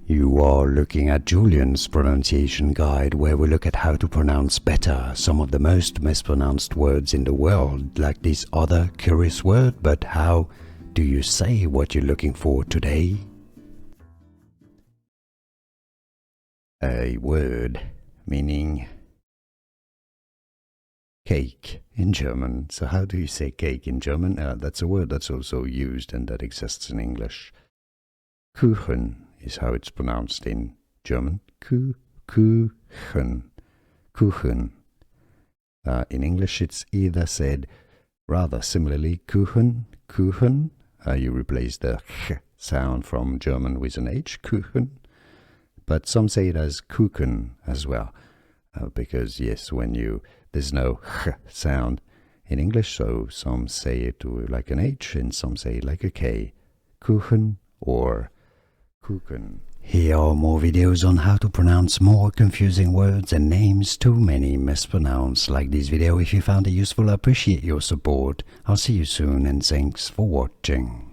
You are looking at Julian's pronunciation guide, where we look at how to pronounce better some of the most mispronounced words in the world, like this other curious word. But how do you say what you're looking for today? A word meaning cake in German. So how do you say cake in German? That's a word that's also used and that exists in English. Kuchen is how it's pronounced in German. Kuchen. Kuchen. In English it's either said rather similarly Kuchen, Kuchen. You replace the ch sound from German with an H, Kuchen. But some say it as Kuchen as well. Because yes, there's no ch sound in English, so some say it like an H and some say it like a K. Kuchen or Kuchen. Here are more videos on how to pronounce more confusing words and names too many mispronounced. Like this video if you found it useful. I appreciate your support. I'll see you soon and thanks for watching.